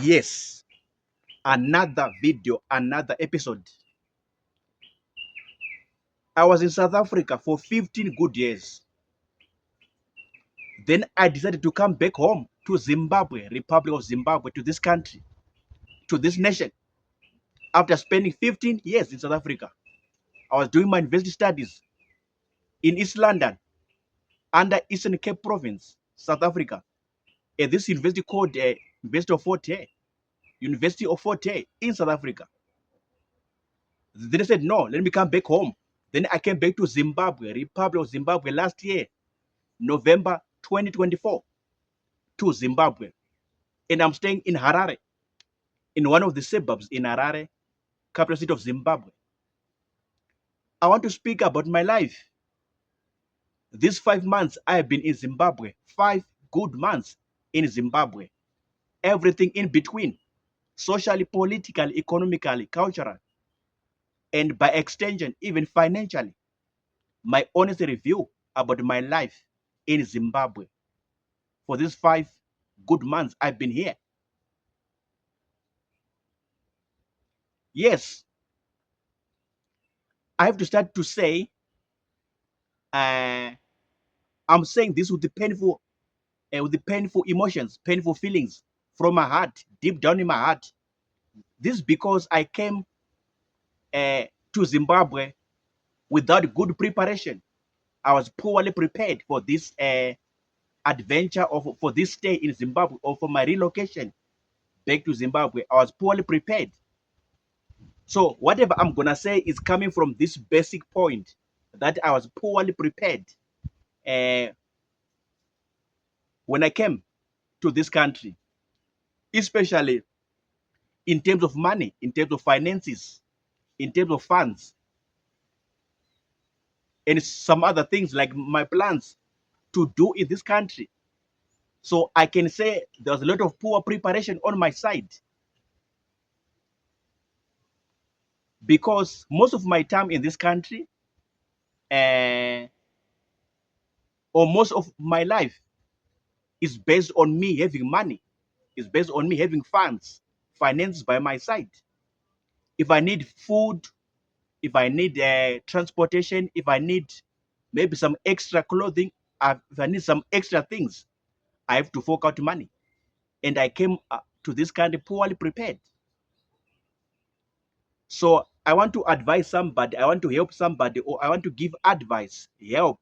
Yes, another video, another episode. I was in South Africa for 15 good years. Then I decided to come back home to Zimbabwe, Republic of Zimbabwe, to this country, to this nation. After spending 15 years in South Africa, I was doing my university studies in East London, under Eastern Cape Province, South Africa, at this university called University of Fort Hare in South Africa. Then I said, no, let me come back home. Then I came back to Zimbabwe, Republic of Zimbabwe last year, November 2024, to Zimbabwe. And I'm staying in Harare, in one of the suburbs in Harare, capital city of Zimbabwe. I want to speak about my life. These 5 months I have been in Zimbabwe, 5 good months in Zimbabwe. Everything in between, socially, politically, economically, culturally, and by extension, even financially. My honest review about my life in Zimbabwe for these 5 good months I've been here. Yes, I have to start to say, I'm saying this with the painful emotions, painful feelings from my heart, deep down in my heart. This is because I came to Zimbabwe without good preparation. I was poorly prepared for this adventure or for this stay in Zimbabwe or for my relocation back to Zimbabwe. I was poorly prepared. So whatever I'm gonna say is coming from this basic point that I was poorly prepared when I came to this country, especially in terms of money, in terms of finances, in terms of funds, and some other things like my plans to do in this country. So I can say there was a lot of poor preparation on my side, because most of my time in this country, uh, or most of my life, is based on me having money, is based on me having funds, finances by my side. If I need food, if I need transportation, if I need maybe some extra clothing, if I need some extra things, I have to fork out money. And I came to this country poorly prepared. So I want to advise somebody, I want to help somebody, or I want to give advice, help,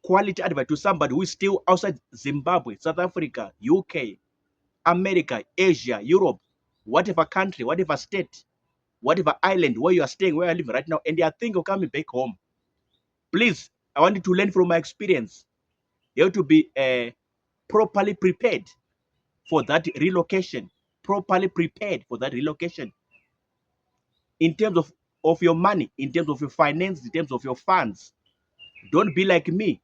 quality advice to somebody who is still outside Zimbabwe, South Africa, UK, America, Asia, Europe, whatever country, whatever state, whatever island where you are staying, where I live right now, and they are thinking of coming back home. Please, I want you to learn from my experience. You have to be properly prepared for that relocation, properly prepared for that relocation in terms of your money, in terms of your finance, in terms of your funds. Don't be like me,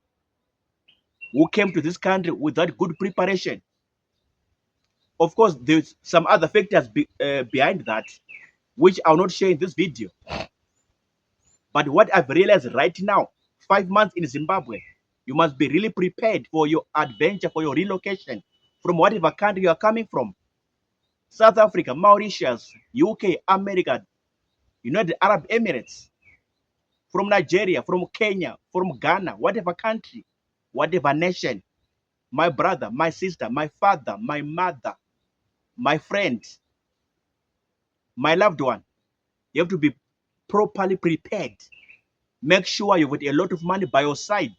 who came to this country without good preparation. Of course, there's some other factors behind that, which I'll not share in this video. But what I've realized right now, 5 months in Zimbabwe, you must be really prepared for your adventure, for your relocation from whatever country you are coming from. South Africa, Mauritius, UK, America, United Arab Emirates, from Nigeria, from Kenya, from Ghana, whatever country, whatever nation, my brother, my sister, my father, my mother, my friend, my loved one, you have to be properly prepared. Make sure you've got a lot of money by your side,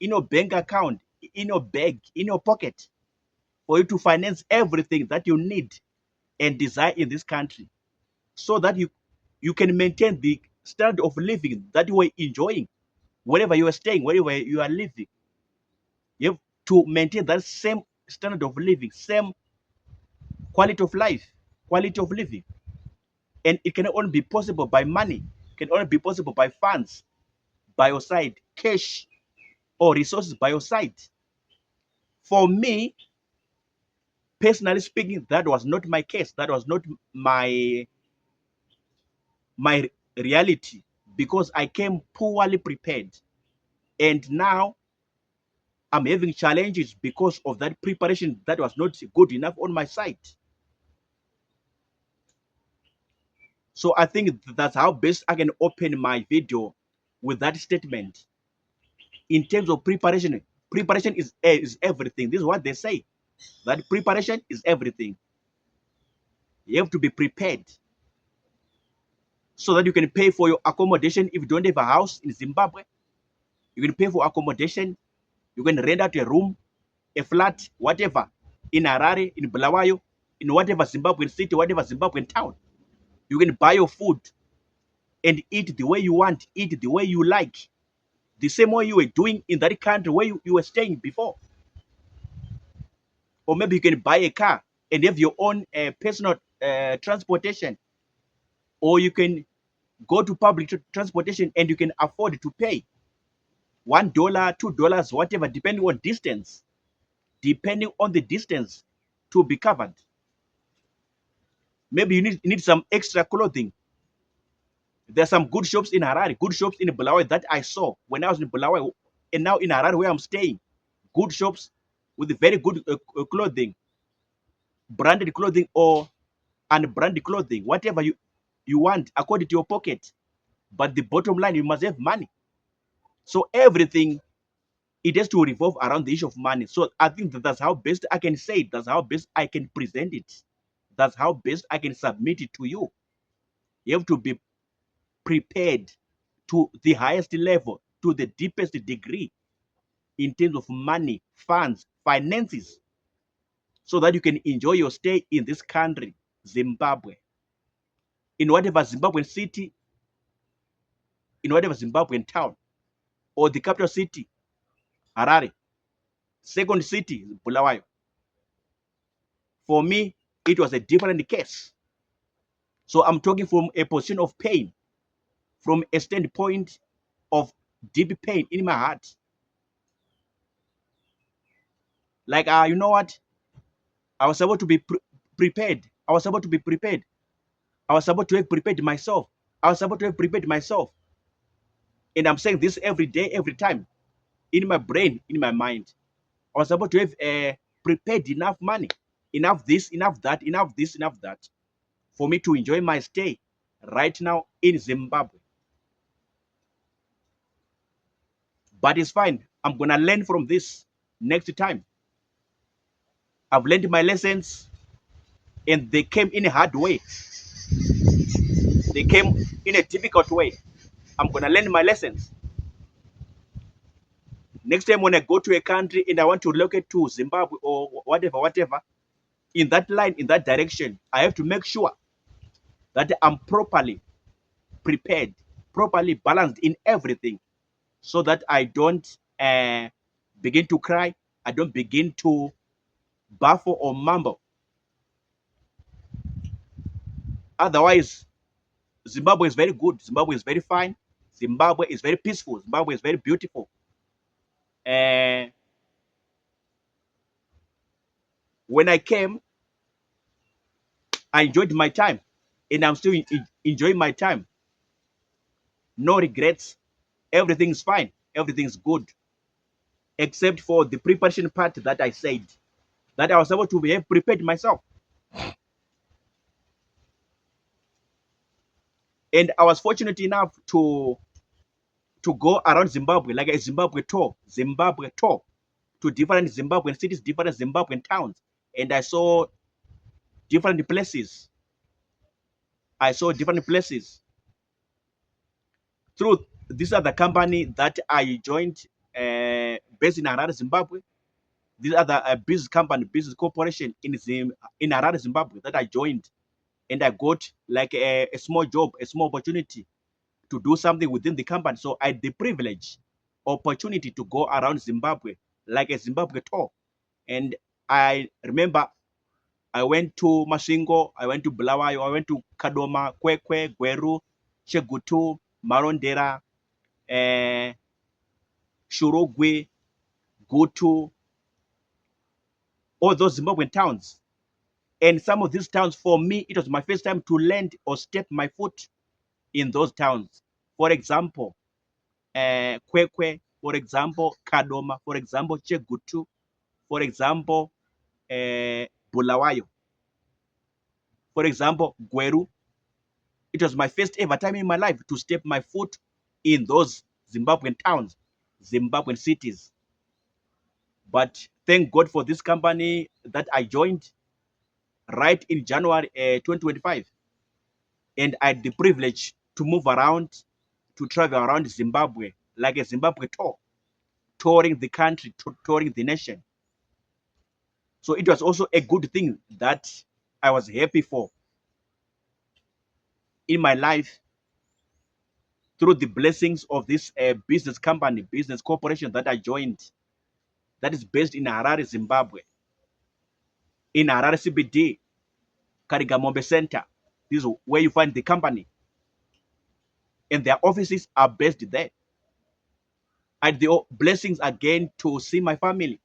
in your bank account, in your bag, in your pocket, for you to finance everything that you need and desire in this country, so that you can maintain the standard of living that you are enjoying wherever you are staying, wherever you are living. You have to maintain that same standard of living, same quality of life, quality of living. And it can only be possible by money, it can only be possible by funds by your side, cash or resources by your side. For me, personally speaking, that was not my case. That was not my reality because I came poorly prepared. And now I'm having challenges because of that preparation that was not good enough on my side. So I think that's how best I can open my video with that statement. In terms of preparation, preparation is everything. This is what they say, that preparation is everything. You have to be prepared so that you can pay for your accommodation. If you don't have a house in Zimbabwe, you can pay for accommodation. You can rent out a room, a flat, whatever, in Harare, in Bulawayo, in whatever Zimbabwean city, whatever Zimbabwean town. You can buy your food and eat the way you want, eat the way you like, the same way you were doing in that country where you were staying before. Or maybe you can buy a car and have your own personal transportation. Or you can go to public transportation and you can afford to pay $1, $2, whatever, depending on distance, depending on the distance to be covered. Maybe you need some extra clothing. There's some good shops in Harare, good shops in Bulawayo that I saw when I was in Bulawayo, and now in Harare where I'm staying. Good shops with very good clothing, branded clothing or unbranded clothing, whatever you want according to your pocket. But the bottom line, you must have money. So everything, it has to revolve around the issue of money. So I think that's how best I can say it. That's how best I can present it. That's how best I can submit it to you. You have to be prepared to the highest level, to the deepest degree in terms of money, funds, finances, so that you can enjoy your stay in this country, Zimbabwe, in whatever Zimbabwean city, in whatever Zimbabwean town, or the capital city, Harare, second city, Bulawayo. For me, it was a different case. So I'm talking from a position of pain, from a standpoint of deep pain in my heart. Like, you know what? I was able to be prepared. I was able to be prepared. I was able to have prepared myself. I was able to have prepared myself. And I'm saying this every day, every time, in my brain, in my mind. I was able to have prepared enough money, enough this, enough that, enough this, enough that, for me to enjoy my stay right now in Zimbabwe. But it's fine. I'm going to learn from this next time. I've learned my lessons and they came in a hard way. They came in a difficult way. I'm going to learn my lessons. Next time when I go to a country and I want to relocate to Zimbabwe or whatever, whatever, in that line, in that direction, I have to make sure that I'm properly prepared, properly balanced in everything so that I don't begin to cry. I don't begin to baffle or mumble. Otherwise, Zimbabwe is very good. Zimbabwe is very fine. Zimbabwe is very peaceful. Zimbabwe is very beautiful. Uh, when I came, I enjoyed my time, and I'm still enjoying my time. No regrets. Everything's fine. Everything's good, except for the preparation part that I said that I was able to have prepared myself, and I was fortunate enough to go around Zimbabwe like a Zimbabwe tour to different Zimbabwean cities, different Zimbabwean towns, and I saw different places. I saw different places. Through this other company that I joined, based in Harare, Zimbabwe. This other business company, business corporation in Harare, Zimbabwe that I joined, and I got like a small job, a small opportunity to do something within the company. So I had the privilege, opportunity to go around Zimbabwe like a Zimbabwe tour. And I remember I went to Masvingo, I went to Bulawayo, I went to Kadoma, Kwekwe, Gweru, Chegutu, Marondera, Shurugwe, Gutu, all those Zimbabwean towns. And some of these towns, for me, it was my first time to land or step my foot in those towns. For example, Kwekwe, for example, Kadoma, for example, Chegutu, for example, Bulawayo, for example, Gweru. It was my first ever time in my life to step my foot in those Zimbabwean towns, Zimbabwean cities. But thank God for this company that I joined right in January 2025. And I had the privilege to move around, to travel around Zimbabwe, like a Zimbabwe tour, touring the country, touring the nation. So it was also a good thing that I was happy for in my life through the blessings of this business company, business corporation that I joined, that is based in Harare, Zimbabwe, in Harare CBD, Karigamombe Center. This is where you find the company, and their offices are based there. I had the blessings again to see my family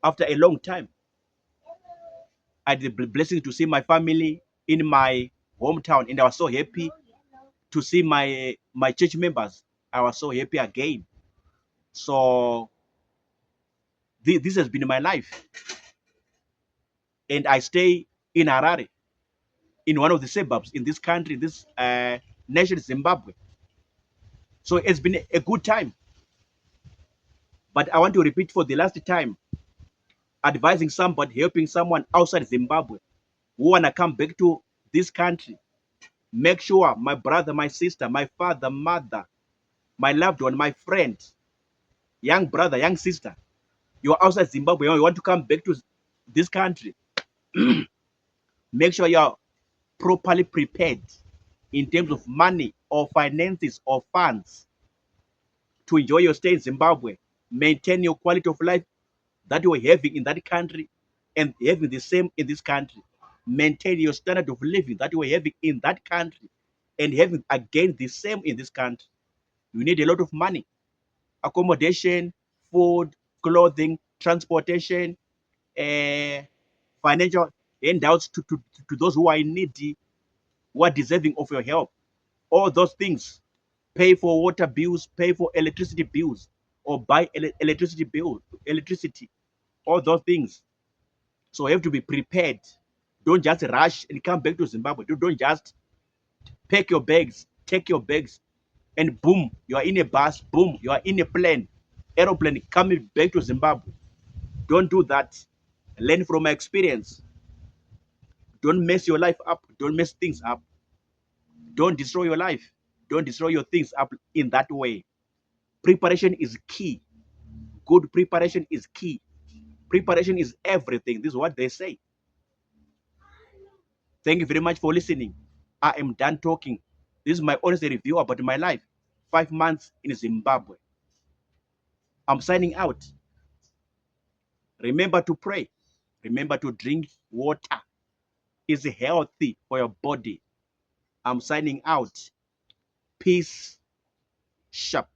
after a long time. I had the blessing to see my family in my hometown, and I was so happy to see my church members. I was so happy again. So this has been my life, and I stay in Harare, in one of the suburbs in this country, this nation, Zimbabwe. So it's been a good time. But I want to repeat for the last time, advising somebody, helping someone outside Zimbabwe who wanna come back to this country. Make sure my brother, my sister, my father, mother, my loved one, my friend, young brother, young sister, you're outside Zimbabwe, you want to come back to this country. Make sure you're properly prepared in terms of money or finances or funds to enjoy your stay in Zimbabwe, maintain your quality of life that you are having in that country and having the same in this country. Maintain your standard of living that you are having in that country and having again the same in this country. You need a lot of money, accommodation, food, clothing, transportation, uh, financial handouts to those who are in need, who are deserving of your help. All those things. Pay for water bills, pay for electricity bills, or buy electricity, all those things. So you have to be prepared. Don't just rush and come back to Zimbabwe. Don't just pack your bags, take your bags, and boom, you are in a bus, boom, you are in a plane, aeroplane coming back to Zimbabwe. Don't do that. Learn from my experience. Don't mess your life up. Don't mess things up. Don't destroy your life. Don't destroy your things up in that way. Preparation is key. Good preparation is key. Preparation is everything. This is what they say. Thank you very much for listening. I am done talking. This is my honest review about my life. 5 months in Zimbabwe. I'm signing out. Remember to pray. Remember to drink water. It's healthy for your body. I'm signing out. Peace. Sharp.